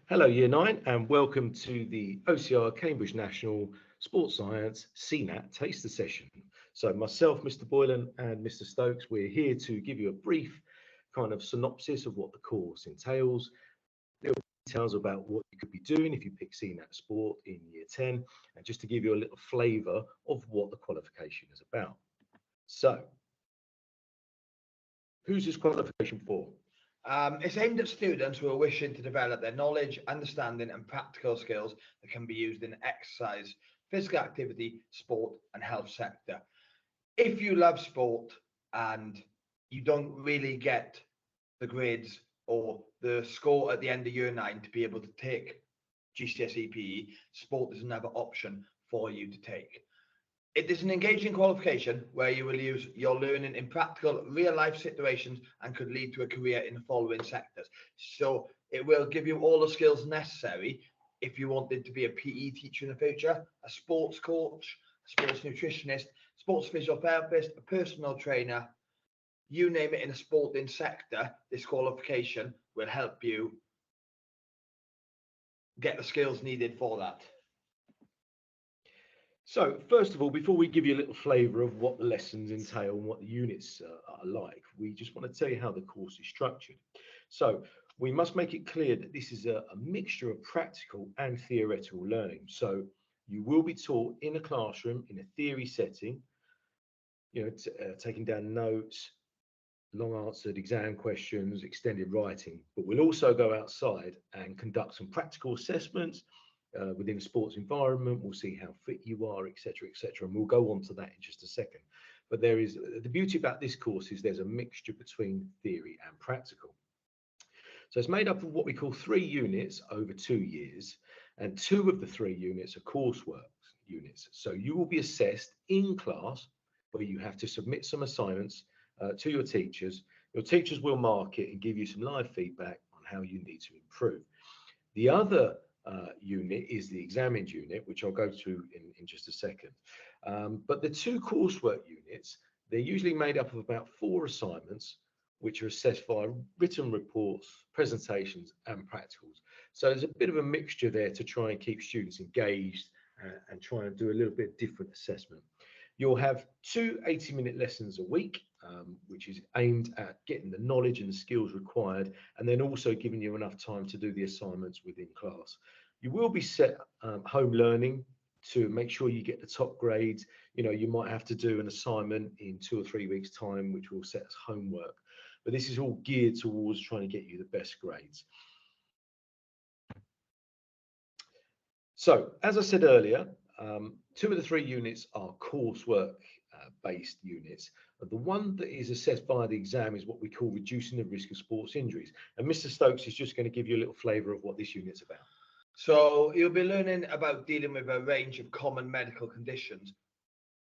Hello, Year 9, and welcome to the OCR Cambridge National Sports Science CNAT Taster Session. So, myself, Mr. Boylan, and Mr. Stokes, we're here to give you a brief kind of synopsis of what the course entails, little details about what you could be doing if you pick CNAT Sport in Year 10, and just to give you a little flavour of what the qualification is about. So, who's this qualification for? It's aimed at students who are wishing to develop their knowledge, understanding, and practical skills that can be used in exercise, physical activity, sport, and health sector. If you love sport and you don't really get the grades or the score at the end of year 9 to be able to take GCSE PE, sport is another option for you to take. It is an engaging qualification where you will use your learning in practical, real life situations and could lead to a career in the following sectors. So it will give you all the skills necessary if you wanted to be a PE teacher in the future, a sports coach, a sports nutritionist, sports physiotherapist, a personal trainer, you name it in a sporting sector. This qualification will help you get the skills needed for that. So, first of all, before we give you a little flavour of what the lessons entail and what the units are like, we just want to tell you how the course is structured. So, we must make it clear that this is a mixture of practical and theoretical learning. So, you will be taught in a classroom in a theory setting, taking down notes, long answered exam questions, extended writing, but we'll also go outside and conduct some practical assessments within a sports environment. We'll see how fit you are, etc., etc., and we'll go on to that in just a second. But there is the beauty about this course is there's a mixture between theory and practical. So it's made up of what we call 3 units over 2 years, and 2 of the 3 units are coursework units. So you will be assessed in class, where you have to submit some assignments to your teachers. Your teachers will mark it and give you some live feedback on how you need to improve. The other unit is the examined unit, which I'll go to in just a second. But the 2 coursework units, they're usually made up of about 4 assignments, which are assessed via written reports, presentations, and practicals. So there's a bit of a mixture there to try and keep students engaged and try and do a little bit different assessment. You'll have 2 80-minute lessons a week, which is aimed at getting the knowledge and the skills required, and then also giving you enough time to do the assignments within class. You will be set home learning to make sure you get the top grades. You might have to do an assignment in 2 or 3 weeks' time, which will set as homework. But this is all geared towards trying to get you the best grades. So, as I said earlier, 2 of the 3 units are coursework based units. The one that is assessed via the exam is what we call reducing the risk of sports injuries. And Mr. Stokes is just going to give you a little flavour of what this unit's about. So you'll be learning about dealing with a range of common medical conditions.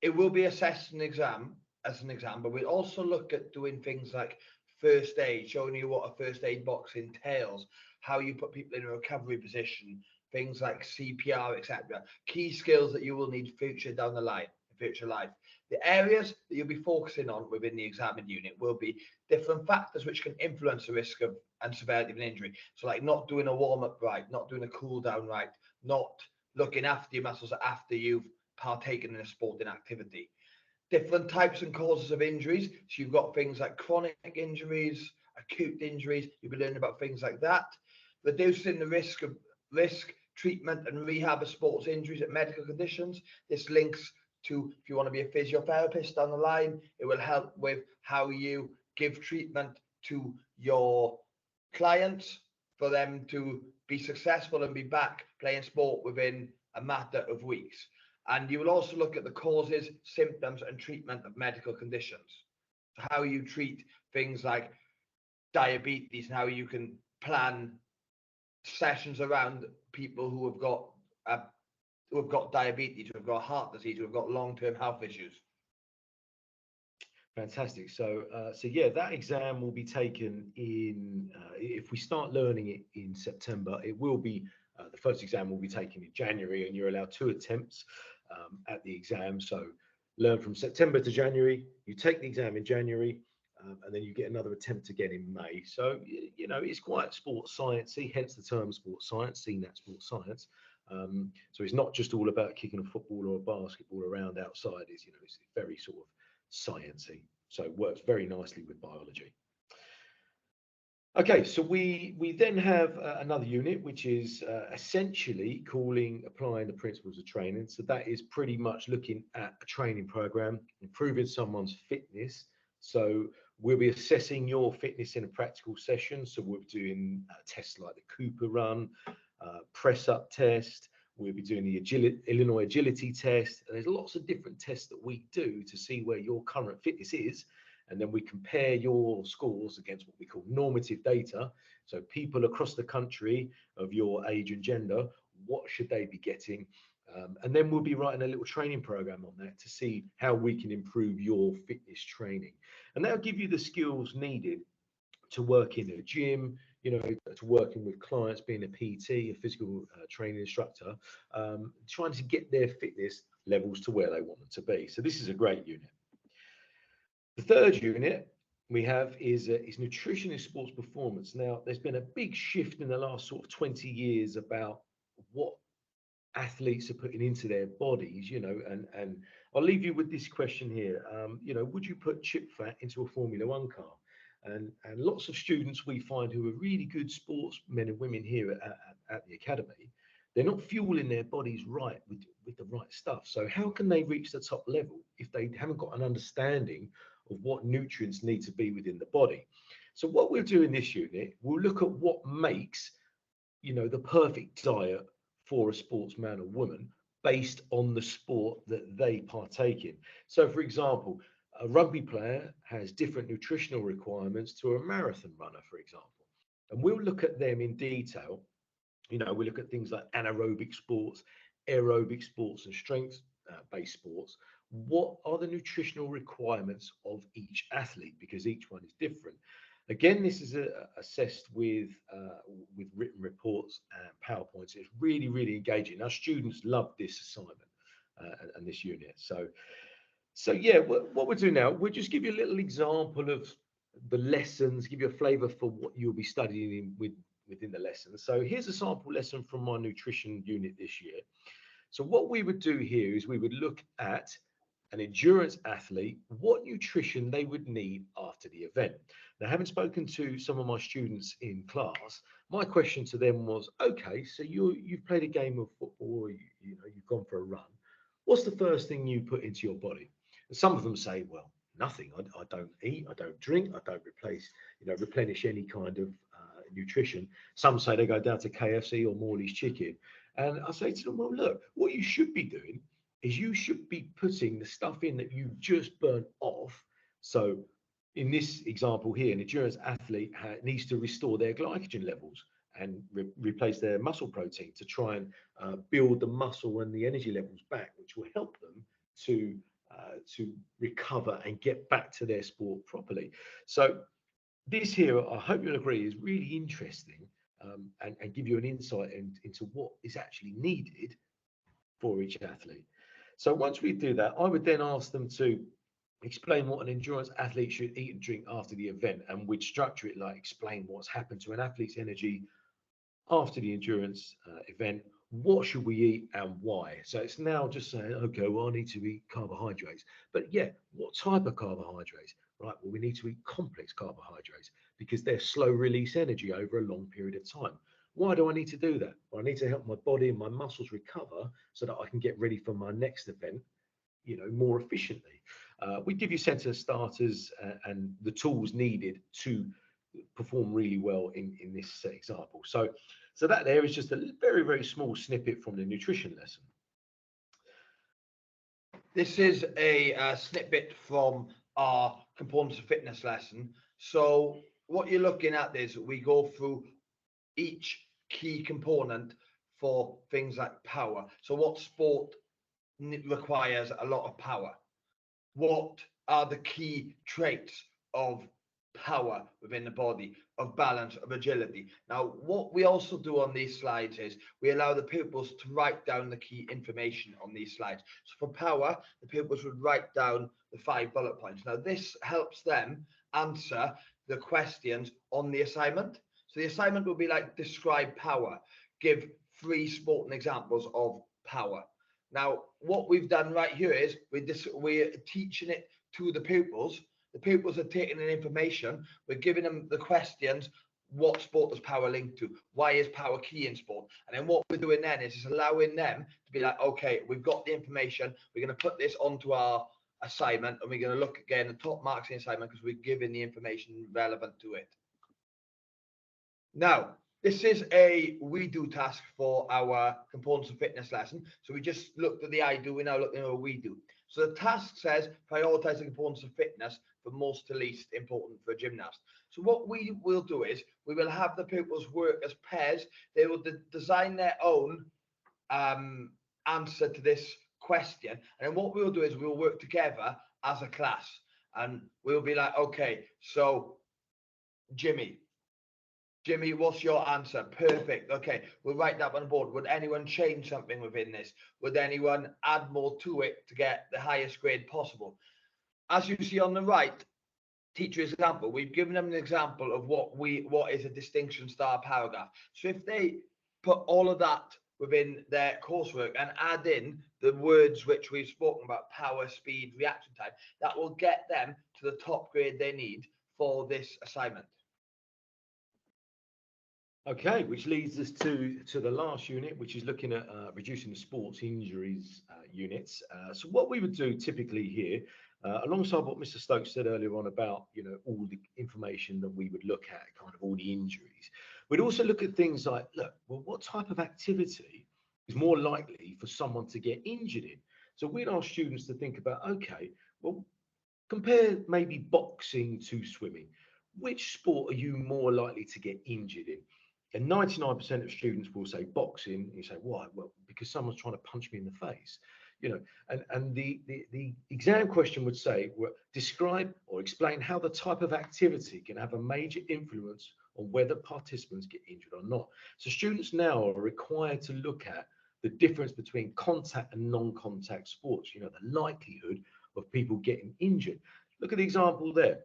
It will be assessed as an exam, but we'll also look at doing things like first aid, showing you what a first aid box entails, how you put people in a recovery position, things like CPR, etc. Key skills that you will need future down the line, future life. The areas that you'll be focusing on within the examined unit will be different factors which can influence the risk of and severity of an injury. So like not doing a warm-up right, not doing a cool down right, not looking after your muscles after you've partaken in a sporting activity. Different types and causes of injuries. So you've got things like chronic injuries, acute injuries. You'll be learning about things like that. Reducing the risk, treatment and rehab of sports injuries and medical conditions. This links to, if you want to be a physiotherapist down the line, it will help with how you give treatment to your clients for them to be successful and be back playing sport within a matter of weeks. And you will also look at the causes, symptoms, and treatment of medical conditions. How you treat things like diabetes and how you can plan sessions around people who have got diabetes, who have got heart disease, who have got long-term health issues. Fantastic. So yeah, that exam will be taken in, if we start learning it in September, it will be, the first exam will be taken in January, and you're allowed 2 attempts at the exam. So learn from September to January, you take the exam in January, and then you get another attempt again in May. So, you know, it's quite sports sciencey, hence the term sports science, CNAT sports science. So it's not just all about kicking a football or a basketball around outside. It's, you know, it's very sort of sciencey. So it works very nicely with biology. Okay, so we then have another unit, which is essentially applying the principles of training. So that is pretty much looking at a training program, improving someone's fitness. So we'll be assessing your fitness in a practical session. So we'll be doing tests like the Cooper run, press up test. We'll be doing the Illinois agility test. And there's lots of different tests that we do to see where your current fitness is. And then we compare your scores against what we call normative data. So people across the country of your age and gender, what should they be getting? And then we'll be writing a little training program on that to see how we can improve your fitness training. And that'll give you the skills needed to work in a gym, you know, to working with clients, being a PT, a physical training instructor, trying to get their fitness levels to where they want them to be. So this is a great unit. The third unit we have is nutrition and sports performance. Now, there's been a big shift in the last sort of 20 years about what athletes are putting into their bodies, you know, and I'll leave you with this question here. You know, would you put chip fat into a Formula One car? And lots of students we find who are really good sportsmen and women here at the academy, they're not fueling their bodies right with the right stuff. So how can they reach the top level if they haven't got an understanding of what nutrients need to be within the body? So what we'll do in this unit, we'll look at what makes, you know, the perfect diet for a sportsman or woman based on the sport that they partake in. So for example, a rugby player has different nutritional requirements to a marathon runner, for example. And we'll look at them in detail. You know, we look at things like anaerobic sports, aerobic sports, and strength-based sports. What are the nutritional requirements of each athlete? Because each one is different. Again, this is assessed with written reports and PowerPoints. It's really, really engaging. Our students love this assignment and this unit. So yeah, what we'll do now, we'll just give you a little example of the lessons, give you a flavour for what you'll be studying within the lesson. So here's a sample lesson from my nutrition unit this year. So what we would do here is we would look at an endurance athlete, what nutrition they would need after the event. Now, having spoken to some of my students in class, my question to them was, okay, so you've played a game of football, or you know, you've gone for a run. What's the first thing you put into your body? And some of them say, well, nothing. I don't eat, I don't drink, I don't replenish any kind of nutrition. Some say they go down to KFC or Morley's chicken. And I say to them, well, look, what you should be doing is you should be putting the stuff in that you've just burnt off. So in this example here, an endurance athlete needs to restore their glycogen levels and replace their muscle protein to try and build the muscle and the energy levels back, which will help them to recover and get back to their sport properly. So this here, I hope you'll agree, is really interesting and give you an insight into what is actually needed for each athlete. So once we do that, I would then ask them to explain what an endurance athlete should eat and drink after the event, and we'd structure it like explain what's happened to an athlete's energy after the endurance event. What should we eat and why? So it's now just saying, okay, well, I need to eat carbohydrates. But yeah, what type of carbohydrates? Right, well, we need to eat complex carbohydrates because they're slow release energy over a long period of time. Why do I need to do that? Well, I need to help my body and my muscles recover so that I can get ready for my next event, you know, more efficiently. We give you center starters and the tools needed to perform really well in this example. So that there is just a very, very small snippet from the nutrition lesson. This is a snippet from our components of fitness lesson. So what you're looking at is we go through each key component for things like power. So what sport requires a lot of power? What are the key traits of power within the body, of balance, of agility? Now, what we also do on these slides is we allow the pupils to write down the key information on these slides. So for power, the pupils would write down the 5 bullet points. Now, this helps them answer the questions on the assignment. So the assignment will be like describe power, give 3 sporting examples of power. Now, what we've done right here is we're teaching it to the pupils. The pupils are taking in information. We're giving them the questions. What sport does power link to? Why is power key in sport? And then what we're doing then is just allowing them to be like, okay, we've got the information. We're going to put this onto our assignment, and we're going to look again the top marks in the assignment because we're giving the information relevant to it. Now, this is a we do task for our components of fitness lesson. So we just looked at the I do, we're now looking at a we do. So the task says prioritize the components of fitness from most to least important for a gymnast. So what we will do is we will have the pupils work as pairs. They will design their own answer to this question. And then what we'll do is we'll work together as a class. And we'll be like, okay, so Jimmy, what's your answer? Perfect. Okay, we'll write that on the board. Would anyone change something within this? Would anyone add more to it to get the highest grade possible? As you see on the right, teacher example, we've given them an example of what is a distinction star paragraph. So if they put all of that within their coursework and add in the words which we've spoken about, power, speed, reaction time, that will get them to the top grade they need for this assignment. Okay, which leads us to the last unit, which is looking at reducing the sports injuries units. So what we would do typically here, alongside what Mr. Stokes said earlier on about, all the information that we would look at, kind of all the injuries, we'd also look at things like, look, well, what type of activity is more likely for someone to get injured in? So we'd ask students to think about, okay, well, compare maybe boxing to swimming. Which sport are you more likely to get injured in? And 99% of students will say boxing. You say, why? Well, because someone's trying to punch me in the face. And the exam question would say, well, describe or explain how the type of activity can have a major influence on whether participants get injured or not. So students now are required to look at the difference between contact and non-contact sports, the likelihood of people getting injured. Look at the example there.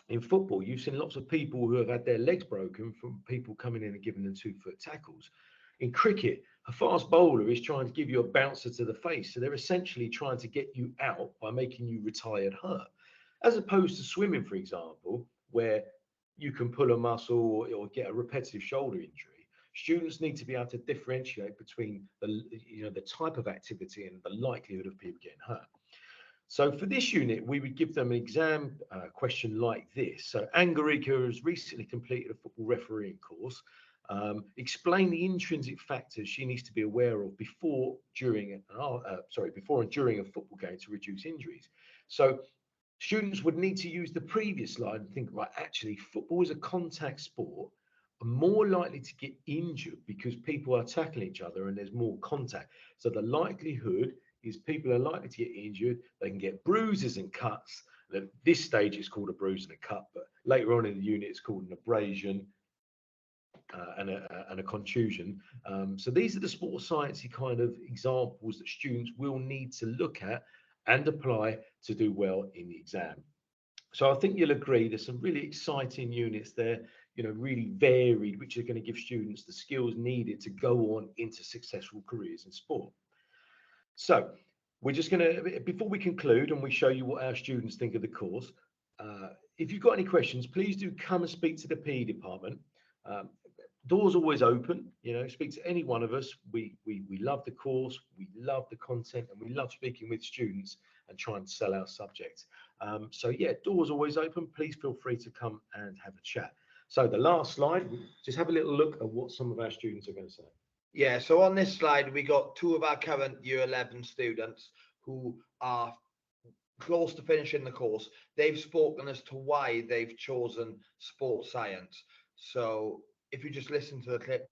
In football, you've seen lots of people who have had their legs broken from people coming in and giving them 2-foot tackles. In cricket, a fast bowler is trying to give you a bouncer to the face. So they're essentially trying to get you out by making you retired hurt. As opposed to swimming, for example, where you can pull a muscle or get a repetitive shoulder injury. Students need to be able to differentiate between the type of activity and the likelihood of people getting hurt. So for this unit, we would give them an exam question like this. So Angarika has recently completed a football refereeing course. Explain the intrinsic factors she needs to be aware of before and during a football game to reduce injuries. So students would need to use the previous slide and think, right, actually, football is a contact sport, are more likely to get injured because people are tackling each other and there's more contact. So the likelihood is people are likely to get injured. They can get bruises and cuts. At this stage, it's called a bruise and a cut, but later on in the unit, it's called an abrasion and a contusion. So these are the sports sciencey kind of examples that students will need to look at and apply to do well in the exam. So I think you'll agree there's some really exciting units there, really varied, which are going to give students the skills needed to go on into successful careers in sport. So we're just going to, before we conclude and we show you what our students think of the course, if you've got any questions, please do come and speak to the PE department. Doors always open, speak to any one of us. We love the course, we love the content, and we love speaking with students and trying to sell our subject. So yeah, doors always open. Please feel free to come and have a chat. So the last slide, just have a little look at what some of our students are going to say. Yeah, so on this slide, we got 2 of our current Year 11 students who are close to finishing the course. They've spoken as to why they've chosen sports science. So if you just listen to the clip.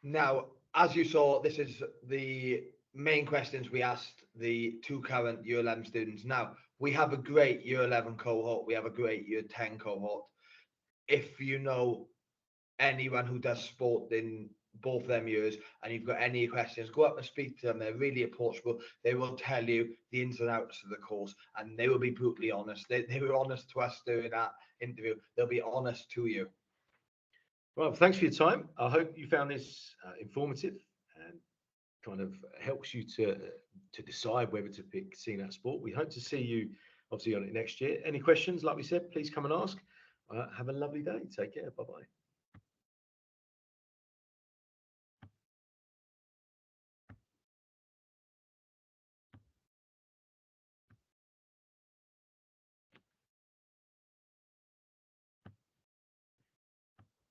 Now, as you saw, this is the main questions we asked the 2 current Year 11 students. Now, we have a great Year 11 cohort. We have a great Year 10 cohort. If you know anyone who does sport in both them years and you've got any questions, go up and speak to them. They're really approachable. They will tell you the ins and outs of the course, and they will be brutally honest. They were honest to us during that interview. They'll be honest to you. Well, thanks for your time. I hope you found this informative and kind of helps you to decide whether to pick CNAT sport. We hope to see you obviously on it next year. Any questions, like we said, please come and ask. Have a lovely day. Take care. Bye-bye.